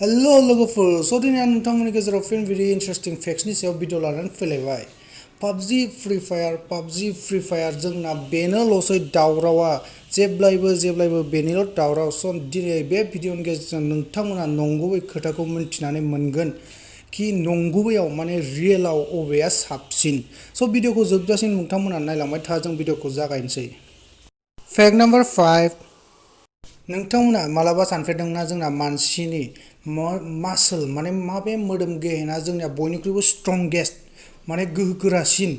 Hello लोगोफोर दिनै आं नोंथांमोननि गेजेराव फिन बिदि इन्टारेस्टिं फेक्ट्सनि सायाव भिडिअ लानानै फैलायबाय। पाबजि फ्रि फायार जोंना बेनोल'सै दावरावा जेब्लायबो बेनिल' दावराव। दिनै बे भिडिअनि गेजेरजों नोंथांमोना नंगुबै खोथाखौ मिन्थिनानै मोनगोन कि नंगुबैयाव माने रियेलाव अबेया साबसिन। भिडिअखौ जोबजासिम नोंथांमोना नायलांबाय था। जों भिडिअखौ जागायनोसै। Fact number 5। नोंथांमोना मालाबा सानफेरदोंना जोंना मानसिनि मासल माने माबे मोदोम गेहेना जोंनिया बयनिख्रुइबो स्ट्रंगेस्ट माने गोहोगोरासिन।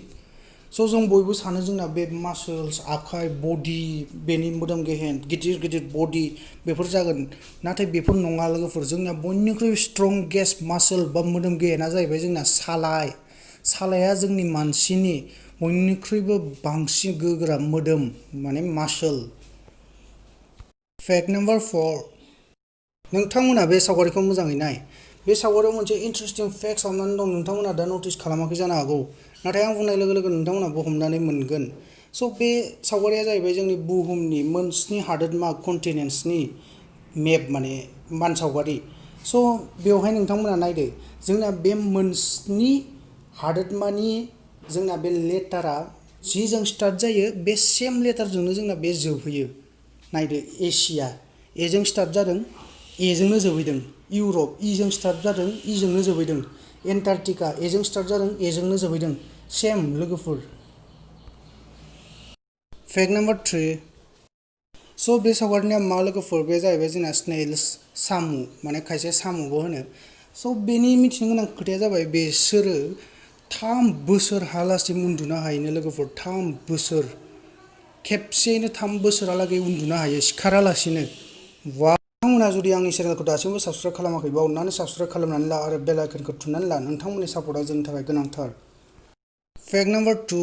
जों बयबो सानो जोंना बे मासल्स आखाइ बडि बेनि मोदोम गेहेन गिदिर बडि बेफोर जागोन, नाथाय बेफोर नङा लोगोफोर। जोंना बयनिख्रुइबो स्ट्रंगेस्ट मासल बा मोदोम गेहेना जाहैबाय जोंना सालाया जोंनि मानसिनि बयनिख्रुइबो बांसिन गोहोगोरा मोदोम माने मासल। Fact number 4। नोंथांमोना बे सावगारिखौ मोजाङै नाय। बे सावगारियाव मोनसे इन्टारेस्टिं फेक्ट हाबनानै दं। नोंथांमोना दा नटिस खालामाखै जानो हागौ, नाथाय आं बुंनाय लोगो लोगो नोंथांमोनाबो हमनानै मोनगोन। बे सावगारिया जाहैबाय जोंनि बुहुमनि मोनस्नि हादोरमा कन्टिनेन्ट्सनि मेप माने मानसावगारि। बेवहाय नोंथांमोना नायदो, जोंना बे मोनस्नि हादोरमानि जोंना बे लेटारा जिजों स्टार्ट जायो बे सेम लेटारजोंनो जोंना बे जोबहैयो। नायदो, एसिया एजों स्टार्ट जादों एजोंनो जोबहैदों। इउरप इजों स्टार्ट जादों इजोंनो जोबहैदों। एन्टार्कटिका एजों स्टार्ट जादों एजोंनो जोबहैदों। सेम लोगोफोर। Fact number 3। बे सावगारिनिया मा लोगोफोर? बे जाहैबाय जोंना स्नेल्स सामु माने खायसे सामुबो होनो। बेनि मिथिनो गोनां खोथाया जाबाय बेसोरो 3 बोसोरहालासिम उन्दुनो हायोनो लोगोफोर। 3 बोसोर खेबसेयैनो 3 बोसोरहालागै उन्दुनो हायो सिखारालासिनो। नोंथांमोना जुदि आंनि चेनेलखौ दासिमबो साबस्क्राइब खालामाखैबा अननानै साबस्क्राइब खालामनानै ला आरो बेल आइकनखौ थुनानै ला। नोंथांमोननि सापर्टआ जोंनि थाखाय गोनांथार। Fact number 2।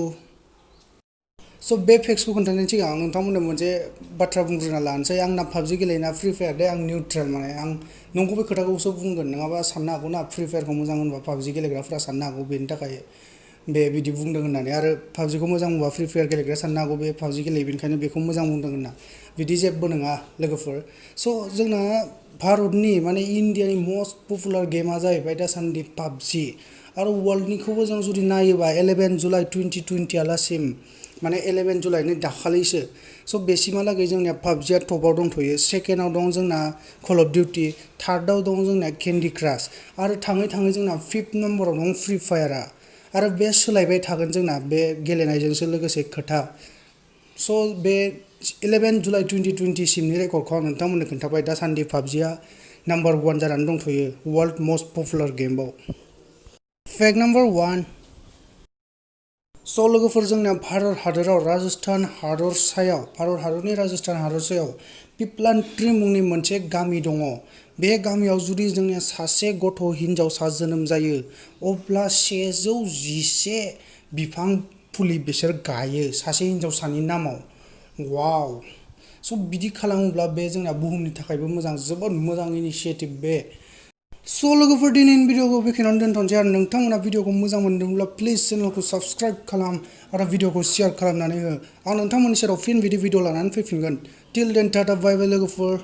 बे फेक्ट्सखौ खोन्थानायनि सिगां आं नोंथांमोननो मोनसे बाथ्रा बुंग्रोना लानोसै। आंना पाबजि गेलेना फ्रि फायार दे, आं निउट्रेल माने आं नंगुबै खोथाखौसो बुंगोन। नङाबा साननो हागौ ना फ्रि फायारखौ मोजां होनबा पाबजि गेलेग्राफ्रा साननो हागौ बेनि थाखाय बे बिदि बुंदों होननानै, आरो पाबजिखौ मोजां मोनबा फ्रि फायार गेलेग्राया साननो हागौ बे पाबजि गेलेयो बेनिखायनो बेखौ मोजां बुंदों होनना। बिदि जेबो नङा लोगोफोर। जोंना भारतनि माने इण्डियानि मस्ट पपुलार गेमा जाहैबाय दासान्दि पाबजि। आरो वर्ल्डनिखौबो जों जुदि नायोबा 11 जुलाइ 2020 माने 11 जुलाइनि दाखालिसो। बेसिमहालागै जोंनिया पाबजिया टपाव दंथ'यो। सेकेन्डआव दं जोंना कल अफ डिउटि, थार्डआव दं जोंना केन्डि क्रास, आरो थाङै जोंना 5th नम्बराव दं फ्रि फायारा। आरो बे सोलायबाय थागोन जोंना बे गेलेनायजोंसो लोगोसे खोथा। बे 11 जुलाइ 2020सिमनि रेकर्डखौ आं नोंथांमोननो खोन्थाबाय। दासान्दि पाबजिया नाम्बार 1 जानानै दंथ'यो वर्ल्ड मस्ट पपुलार गेमाव। Fact number 1। लोगोफोर, जोंना भारत हादरनि राजस्थान हादरसायाव पिपलान्ट्रि मुंनि मोनसे गामि दङ। बे गामियाव जुदि जोंनिया सासे गथ' हिनजावसा जोनोम जायो अब्ला 111 बिफां फुलि बिसोर गायो सासे हिनजावसानि नामाव। वाव! बिदि खालामोब्ला बे जोंना बुहुमनि थाखायबो मोजां, जोबोद मोजां इनिशियेटिभ बे। लोगोफोर, दिनैनि भिडिअखौ बेखिनियावनो दोनथ'नोसै। आरो नोंथांमोना भिडिअखौ मोजां मोनदोंब्ला प्लिज चेनेलखौ साबस्क्राइब खालाम आरो भिडिअखौ शेयार खालामनानै हो। आं नोंथांमोननि सेराव फिन बिदि भिडिअ लानानै फैफिनगोन। टिल देन टाटा बाय बाय लोगोफोर।